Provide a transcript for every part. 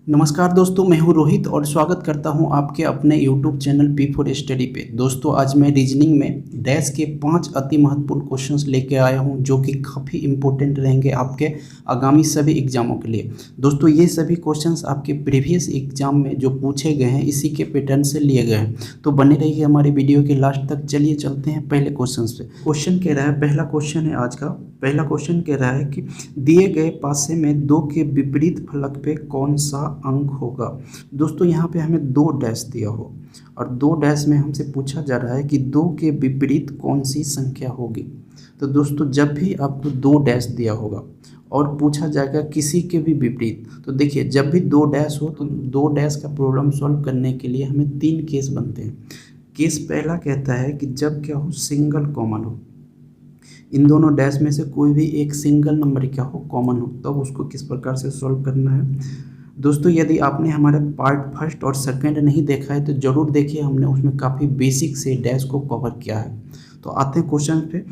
नमस्कार दोस्तों, मैं हूं रोहित और स्वागत करता हूं आपके अपने YouTube channel P for study पे। दोस्तों, आज मैं रीजनिंग में डैश के 5 अति महत्वपूर्ण क्वेश्चंस लेके आया हूं जो कि काफ़ी इंपॉर्टेंट रहेंगे आपके आगामी सभी एग्जामों के लिए। दोस्तों, ये सभी क्वेश्चंस आपके प्रीवियस एग्जाम में जो पूछे गए हैं इसी के पैटर्न से लिए गए हैं, तो बने रहिए हमारी वीडियो के लास्ट तक। चलिए चलते हैं पहले क्वेश्चन पे। क्वेश्चन कह रहा है, पहला क्वेश्चन है आज का। पहला क्वेश्चन कह रहा है कि दिए गए पासे में 2 के विपरीत फलक पे कौन सा अंक होगा। दोस्तों, यहाँ पे हमें 2 डैश दिया हो और 2 डैश में हमसे पूछा जा रहा है कि 2 के विपरीत कौन सी संख्या होगी। तो दोस्तों, जब भी आपको 2 डैश दिया होगा और पूछा जाएगा किसी के भी विपरीत, तो देखिए जब भी 2 डैश हो तो 2 डैश का प्रॉब्लम सॉल्व करने के लिए हमें 3 केस बनते हैं। केस पहला कहता है कि जब क्या हो, सिंगल कॉमन हो, इन दोनों डैश में से कोई भी एक सिंगल नंबर क्या हो, कॉमन हो, तब उसको किस प्रकार से सॉल्व करना है। दोस्तों, यदि आपने हमारे पार्ट फर्स्ट और सेकंड नहीं देखा है तो ज़रूर देखिए, हमने उसमें काफ़ी बेसिक से डैश को कवर किया है। तो आते हैं क्वेश्चन पे।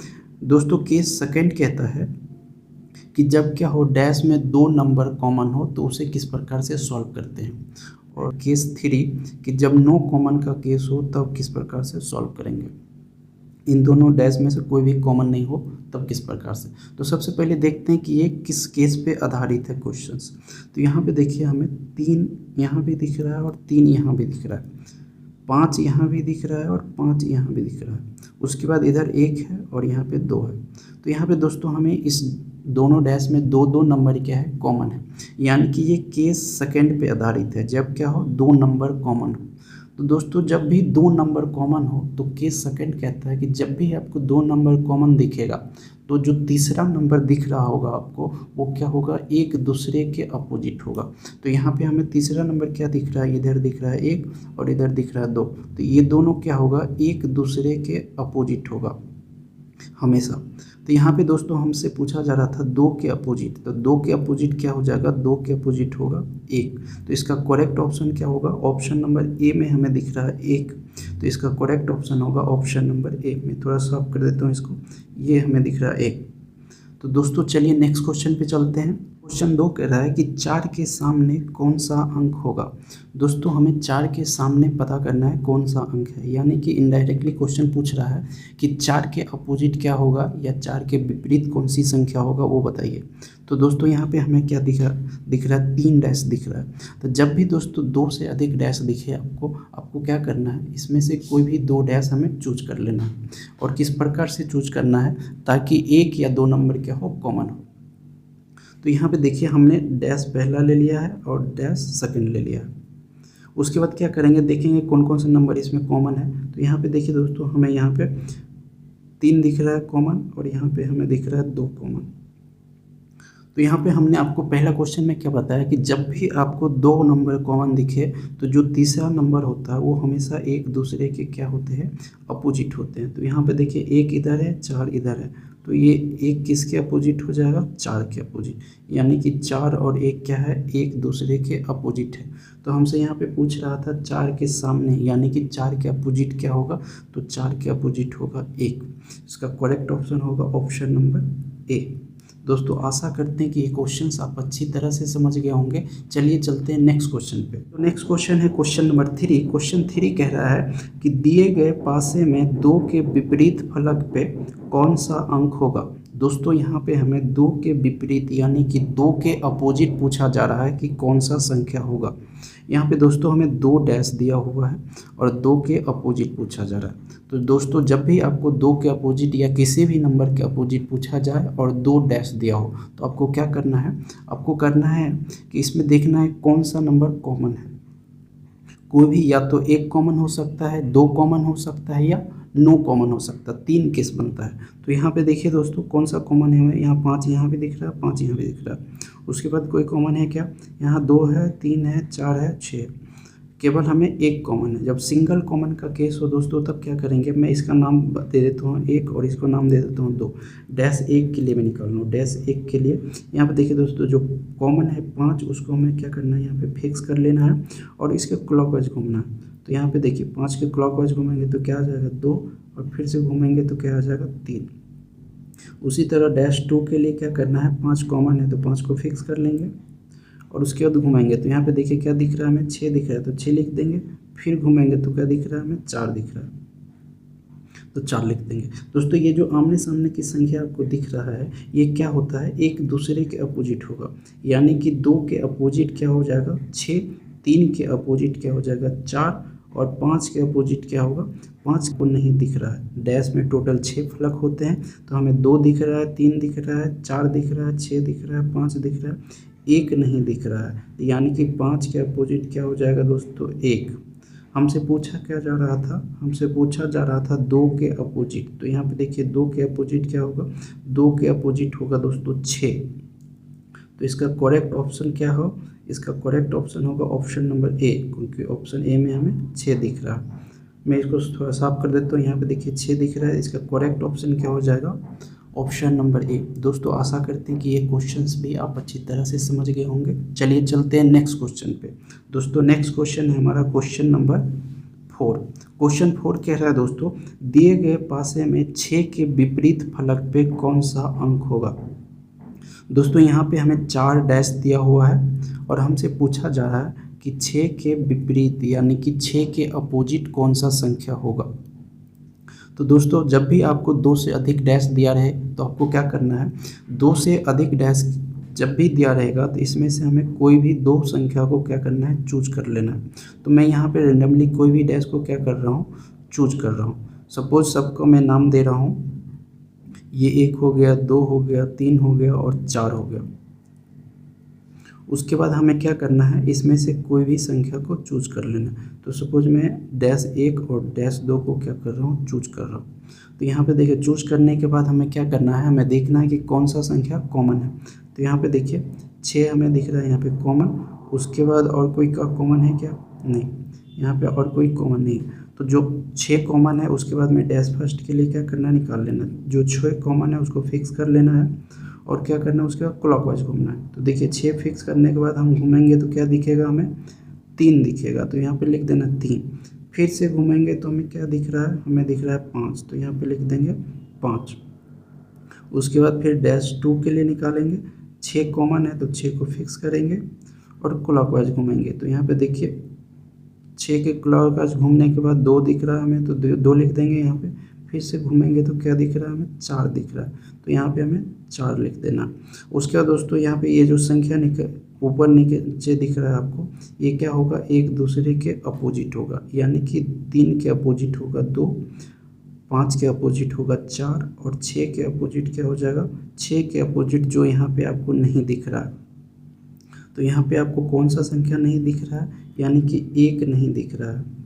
दोस्तों, केस सेकंड कहता है कि जब क्या हो, डैश में 2 नंबर कॉमन हो तो उसे किस प्रकार से सॉल्व करते हैं। और केस थ्री कि जब नो कॉमन का केस हो तब किस प्रकार से सॉल्व करेंगे। इन दोनों डैश में से कोई भी कॉमन नहीं हो तब किस प्रकार से। तो सबसे पहले देखते हैं कि ये किस केस पे आधारित है क्वेश्चंस। तो यहाँ पे देखिए, हमें 3 यहाँ भी दिख रहा है और 3 यहाँ भी दिख रहा है, 5 यहाँ भी दिख रहा है और 5 यहाँ भी दिख रहा है। उसके बाद इधर 1 है और यहाँ पे 2 है। तो यहाँ पे दोस्तों हमें इस दोनों डैश में 2 नंबर क्या है, कॉमन है, यानी कि ये केस सेकंड पे आधारित है, जब क्या हो, 2 नंबर कॉमन हो। तो दोस्तों, जब भी 2 नंबर कॉमन हो तो केस सेकंड कहता है कि जब भी आपको 2 नंबर कॉमन दिखेगा तो जो तीसरा नंबर दिख रहा होगा आपको, वो क्या होगा, एक दूसरे के अपोजिट होगा। तो यहाँ पे हमें तीसरा नंबर क्या दिख रहा है, इधर दिख रहा है 1 और इधर दिख रहा है 2। तो ये दोनों क्या होगा, एक दूसरे के अपोजिट होगा हमेशा। तो यहाँ पे दोस्तों हमसे पूछा जा रहा था 2 के अपोजिट, तो 2 के अपोजिट क्या हो जाएगा, 2 के अपोजिट होगा 1। तो इसका करेक्ट ऑप्शन क्या होगा, ऑप्शन नंबर ए में हमें दिख रहा है 1, तो इसका करेक्ट ऑप्शन होगा ऑप्शन नंबर ए में। थोड़ा साफ कर देता हूँ इसको, ये हमें दिख रहा है 1। तो दोस्तों चलिए नेक्स्ट क्वेश्चन पे चलते हैं। क्वेश्चन 2 कह रहा है कि 4 के सामने कौन सा अंक होगा। दोस्तों, हमें 4 के सामने पता करना है कौन सा अंक है, यानी कि इनडायरेक्टली क्वेश्चन पूछ रहा है कि 4 के अपोजिट क्या होगा या 4 के विपरीत कौन सी संख्या होगा, वो बताइए। तो दोस्तों यहाँ पे हमें क्या दिख रहा है, 3 डैश दिख रहा है। तो जब भी दोस्तों 2 से अधिक डैश दिखे आपको क्या करना है, इसमें से कोई भी 2 डैश हमें चूज कर लेना है। और किस प्रकार से चूज करना है, ताकि 1 या 2 नंबर क्या हो, कॉमन हो। तो यहाँ पे देखिए, हमने डैश पहला ले लिया है और डैश सेकंड ले लिया है। उसके बाद क्या करेंगे, देखेंगे कौन कौन से नंबर इसमें कॉमन है। तो यहाँ पे देखिए दोस्तों, हमें यहाँ पे 3 दिख रहा है कॉमन और यहाँ पे हमें दिख रहा है 2 कॉमन। तो यहाँ पे हमने आपको पहला क्वेश्चन में क्या बताया कि जब भी आपको 2 नंबर कॉमन दिखे तो जो तीसरा नंबर होता है वो हमेशा एक दूसरे के क्या होते हैं, अपोजिट होते हैं। तो यहाँ पे देखिए 1 इधर है, 4 इधर है, तो ये 1 किसके अपोजिट हो जाएगा, 4 के अपोजिट, यानी कि 4 और 1 क्या है, एक दूसरे के अपोजिट है। तो हमसे यहाँ पे पूछ रहा था 4 के सामने, यानी कि 4 के अपोजिट क्या होगा, तो 4 के अपोजिट होगा 1। इसका करेक्ट ऑप्शन होगा ऑप्शन नंबर ए। दोस्तों, आशा करते हैं कि ये क्वेश्चंस आप अच्छी तरह से समझ गए होंगे। चलिए चलते हैं नेक्स्ट क्वेश्चन पे। तो नेक्स्ट क्वेश्चन है क्वेश्चन नंबर 3। क्वेश्चन 3 कह रहा है कि दिए गए पासे में 2 के विपरीत फलक पे कौन सा अंक होगा। दोस्तों, यहाँ पे हमें 2 के विपरीत यानी कि 2 के अपोजिट पूछा जा रहा है कि कौन सा संख्या होगा। यहाँ पे दोस्तों हमें 2 डैश दिया हुआ है और 2 के अपोजिट पूछा जा रहा है। तो दोस्तों, जब भी आपको 2 के अपोजिट या किसी भी नंबर के अपोजिट पूछा जाए और 2 डैश दिया हो तो आपको क्या करना है, आपको करना है कि इसमें देखना है कौन सा नंबर कॉमन है। कोई भी या तो 1 कॉमन हो सकता है, 2 कॉमन हो सकता है या नो कॉमन हो सकता है, 3 केस बनता है। तो यहाँ पे देखिए दोस्तों कौन सा कॉमन है, हमें यहाँ 5 यहाँ भी दिख रहा है, 5 यहाँ भी दिख रहा है। उसके बाद कोई कॉमन है क्या, यहाँ 2 है, 3 है, 4 है, 6, केवल हमें 1 कॉमन है। जब सिंगल कॉमन का केस हो दोस्तों तब क्या करेंगे, मैं इसका नाम दे देता हूँ 1 और इसको नाम दे देता हूँ 2। डैश 1 के लिए मैं निकाल लूँ, डैश 1 के लिए यहाँ पे देखिए दोस्तों जो कॉमन है 5, उसको हमें क्या करना है, यहाँ पे फिक्स कर लेना है और इसके क्लॉकवाइज घूमना है। तो यहाँ पे देखिए 5 के क्लॉकवाइज घूमेंगे तो क्या आ जाएगा 2 और फिर से घूमेंगे तो क्या आ जाएगा 3। उसी तरह डैश 2 के लिए क्या करना है, 5 कॉमन है तो 5 को फिक्स कर लेंगे और उसके बाद घुमाएंगे तो यहाँ पे देखिए क्या दिख रहा है हमें, 6 दिख रहा है तो 6 लिख देंगे। फिर घुमाएंगे तो क्या दिख रहा है हमें, 4 दिख रहा है तो 4 लिख देंगे। दोस्तों ये जो आमने सामने की संख्या आपको दिख रहा है ये क्या होता है, एक दूसरे के अपोजिट होगा, यानी कि 2 के अपोजिट क्या हो जाएगा 6, 3 के अपोजिट क्या हो जाएगा 4 और 5 के अपोजिट क्या होगा 5 को नहीं दिख रहा है। डैश में टोटल 6 फलक होते हैं तो हमें 2 दिख रहा है, 3 दिख रहा है, 4 दिख रहा है, 6 दिख रहा है, 5 दिख रहा है, 1 नहीं दिख रहा है, यानी कि 5 के अपोजिट क्या हो जाएगा दोस्तों 1। हमसे पूछा क्या जा रहा था, हमसे पूछा जा रहा था 2 के अपोजिट, तो यहाँ पे देखिए 2 के अपोजिट क्या होगा, 2 के अपोजिट होगा दोस्तों 6। तो इसका करेक्ट ऑप्शन क्या हो, इसका करेक्ट ऑप्शन होगा ऑप्शन नंबर ए, क्योंकि ऑप्शन ए में हमें 6 दिख रहा है। मैं इसको थोड़ा साफ कर देता हूँ, यहाँ पे देखिए 6 दिख रहा है, इसका करेक्ट ऑप्शन क्या हो जाएगा ऑप्शन नंबर ए। दोस्तों आशा करते हैं कि ये क्वेश्चंस भी आप अच्छी तरह से समझ गए होंगे। चलिए चलते हैं नेक्स्ट क्वेश्चन पे। दोस्तों नेक्स्ट क्वेश्चन है हमारा क्वेश्चन नंबर 4। क्वेश्चन 4 कह रहा है दोस्तों, दिए गए पासे में 6 के विपरीत फलक पे कौन सा अंक होगा। दोस्तों यहाँ पे हमें 4 डैश दिया हुआ है और हमसे पूछा जा रहा है कि 6 के विपरीत यानी कि 6 के अपोजिट कौन सा संख्या होगा। तो दोस्तों जब भी आपको 2 से अधिक डैश दिया रहे तो आपको क्या करना है, 2 से अधिक डैश जब भी दिया रहेगा तो इसमें से हमें कोई भी 2 संख्या को क्या करना है, चूज कर लेना है। तो मैं यहाँ पे रेंडमली कोई भी डैश को क्या कर रहा हूँ, चूज कर रहा हूँ। सपोज सबको मैं नाम दे रहा हूँ, ये 1 हो गया, 2 हो गया, 3 हो गया और 4 हो गया। उसके बाद हमें क्या करना है, इसमें से कोई भी संख्या को चूज कर लेना। तो सपोज मैं डैश 1 और डैश 2 को क्या कर रहा हूँ, चूज कर रहा हूँ। तो यहाँ पे देखिए चूज करने के बाद हमें क्या करना है, हमें देखना है कि कौन सा संख्या कॉमन है। तो यहाँ पे देखिए 6 हमें दिख रहा है यहाँ पे कॉमन, उसके बाद और कोई का कॉमन है क्या, नहीं, यहाँ पे और कोई कॉमन नहीं। तो जो 6 कॉमन है उसके बाद में डैश फर्स्ट के लिए क्या करना है, निकाल लेना। जो 6 कॉमन है उसको फिक्स कर लेना है और क्या करना है, उसके बाद क्लॉकवाइज घूमना है। तो देखिए 6 फिक्स करने के बाद हम घूमेंगे तो क्या दिखेगा हमें, 3 दिखेगा। तो यहाँ पे लिख देना 3। फिर से घूमेंगे तो हमें क्या दिख रहा है, हमें दिख रहा है 5, तो यहाँ पे लिख देंगे 5। उसके बाद फिर डैश 2 के लिए निकालेंगे, 6 कॉमन है तो 6 को फिक्स करेंगे और क्लॉकवाइज घूमेंगे। तो यहाँ पे देखिए 6 के क्लॉकवाइज घूमने के बाद 2 दिख रहा है हमें, तो 2 लिख देंगे यहाँ पे। फिर से घूमेंगे तो क्या दिख रहा है हमें, 4 दिख रहा है, तो यहाँ पे हमें 4 लिख देना। उसके बाद दोस्तों यहाँ पे ये जो संख्या ऊपर नीचे दिख रहा है आपको, ये क्या होगा, एक दूसरे के अपोजिट होगा, यानी कि 3 के अपोजिट होगा 2, 5 के अपोजिट होगा 4 और 6 के अपोजिट क्या हो जाएगा, 6 के अपोजिट जो यहाँ पे आपको नहीं दिख रहा है। तो यहाँ पे आपको कौन सा संख्या नहीं दिख रहा है, यानी कि 1 नहीं दिख रहा है।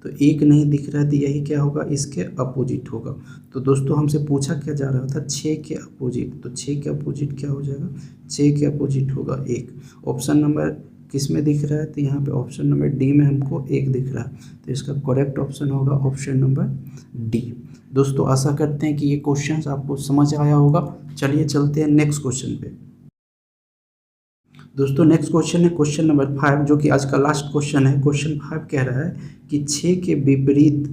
तो 1 नहीं दिख रहा है तो यही क्या होगा, इसके अपोजिट होगा। तो दोस्तों हमसे पूछा क्या जा रहा था, 6 के अपोजिट, तो 6 के अपोजिट क्या हो जाएगा, 6 के अपोजिट होगा 1। ऑप्शन नंबर किस में दिख रहा है, तो यहाँ पे ऑप्शन नंबर डी में हमको 1 दिख रहा है, तो इसका करेक्ट ऑप्शन होगा ऑप्शन नंबर डी। दोस्तों आशा करते हैं कि ये क्वेश्चन आपको समझ आया होगा। चलिए चलते हैं नेक्स्ट क्वेश्चन पे। दोस्तों नेक्स्ट क्वेश्चन है क्वेश्चन नंबर 5, जो कि आज का लास्ट क्वेश्चन है। क्वेश्चन 5 कह रहा है कि 6 के विपरीत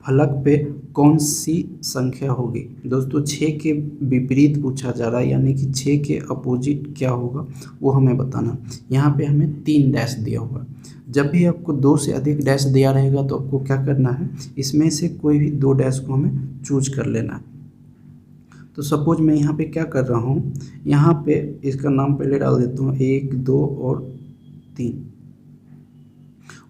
फलक पे कौन सी संख्या होगी। दोस्तों 6 के विपरीत पूछा जा रहा है, यानी कि 6 के अपोजिट क्या होगा वो हमें बताना। यहाँ पे हमें 3 डैश दिया हुआ। जब भी आपको 2 से अधिक डैश दिया रहेगा तो आपको क्या करना है, इसमें से कोई भी 2 डैश को हमें चूज कर लेना है। तो सपोज मैं यहाँ पे क्या कर रहा हूँ, यहाँ पे इसका नाम पहले डाल देता हूँ 1, 2 और 3।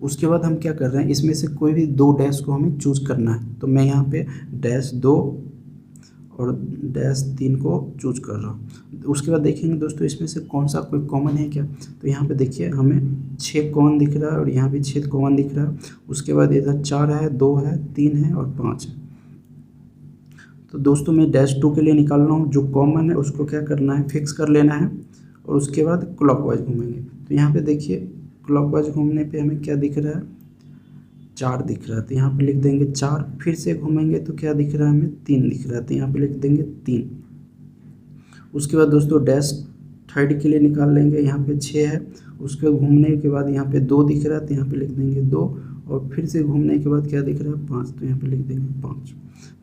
उसके बाद हम क्या कर रहे हैं, इसमें से कोई भी 2 डैश को हमें चूज करना है। तो मैं यहाँ पे डैश 2 और डैश 3 को चूज कर रहा हूँ। उसके बाद देखेंगे दोस्तों इसमें से कौन सा कोई कॉमन है क्या। तो यहाँ पे देखिए हमें 6 कॉमन दिख रहा है और यहाँ भी 6 कॉमन दिख रहा है। उसके बाद इधर 4 है, 2 है, 3 है और 5 है। तो दोस्तों मैं डैश 2 के लिए निकाल रहा हूँ, जो कॉमन है उसको क्या करना है, फिक्स कर लेना है और उसके बाद क्लॉकवाइज घूमेंगे। तो यहाँ पे देखिए क्लॉकवाइज घूमने पे हमें क्या दिख रहा है, 4 दिख रहा है, तो यहाँ पे लिख देंगे 4। फिर से घूमेंगे तो क्या दिख रहा है हमें, 3 दिख रहा है, तो यहाँ पे लिख देंगे 3। उसके बाद दोस्तों डैश 3 के लिए निकाल लेंगे, यहाँ पे 6 है। उसके घूमने के बाद यहाँ पे 2 दिख रहा है, तो यहाँ पे लिख देंगे 2 और फिर से घूमने के बाद क्या दिख रहा है 5, तो यहाँ पे लिख देंगे 5।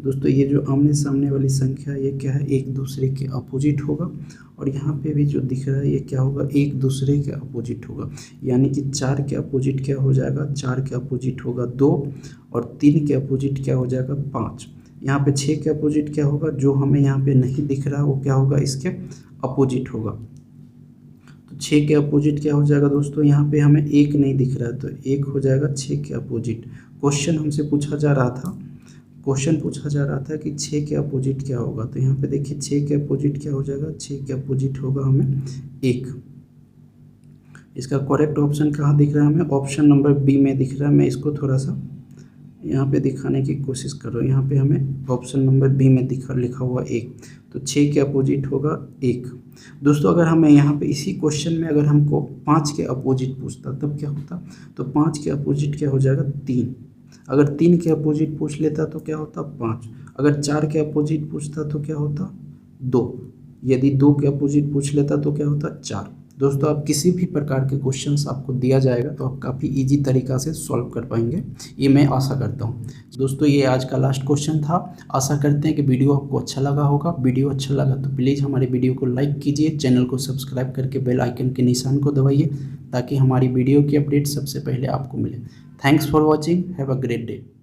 दोस्तों ये जो आमने सामने वाली संख्या है ये क्या है, एक दूसरे के अपोजिट होगा। और यहाँ पे भी जो दिख रहा है ये क्या होगा, एक दूसरे के अपोजिट होगा। यानी कि 4 के अपोजिट क्या हो जाएगा, 4 के अपोजिट होगा 2, और 3 के अपोजिट क्या हो जाएगा 5। यहाँ पे 6 के अपोजिट क्या होगा, जो हमें यहाँ पे नहीं दिख रहा वो क्या होगा, इसके अपोजिट होगा। तो 6 के अपोजिट क्या हो जाएगा दोस्तों, यहाँ पे हमें 1 नहीं दिख रहा है तो 1 हो जाएगा 6 के अपोजिट। क्वेश्चन हमसे पूछा जा रहा था, कि 6 के अपोजिट क्या होगा। तो यहाँ पे देखिए 6 के अपोजिट क्या हो जाएगा, 6 के अपोजिट होगा हमें 1। इसका करेक्ट ऑप्शन कहाँ दिख रहा है हमें, ऑप्शन नंबर बी में दिख रहा है। मैं इसको थोड़ा सा यहाँ पे दिखाने की कोशिश कर रहा हूँ। यहाँ पे हमें ऑप्शन नंबर बी में लिखा हुआ 1, तो 6 के अपोजिट होगा 1। दोस्तों अगर हमें यहाँ पे इसी क्वेश्चन में अगर हमको 5 के अपोजिट पूछता तब क्या होता, तो 5 के अपोजिट क्या हो जाएगा 3। अगर 3 के अपोजिट पूछ लेता तो क्या होता 5। अगर 4 के अपोजिट पूछता तो क्या होता 2। यदि 2 के अपोजिट पूछ लेता तो क्या होता 4। दोस्तों आप किसी भी प्रकार के क्वेश्चंस आपको दिया जाएगा तो आप काफ़ी इजी तरीक़ा से सॉल्व कर पाएंगे, ये मैं आशा करता हूँ। दोस्तों ये आज का लास्ट क्वेश्चन था। आशा करते हैं कि वीडियो आपको अच्छा लगा होगा। वीडियो अच्छा लगा तो प्लीज़ हमारे वीडियो को लाइक कीजिए, चैनल को सब्सक्राइब करके बेल आइकन के निशान को दबाइए ताकि हमारी वीडियो की अपडेट सबसे पहले आपको मिले। Thanks for watching, have a great day.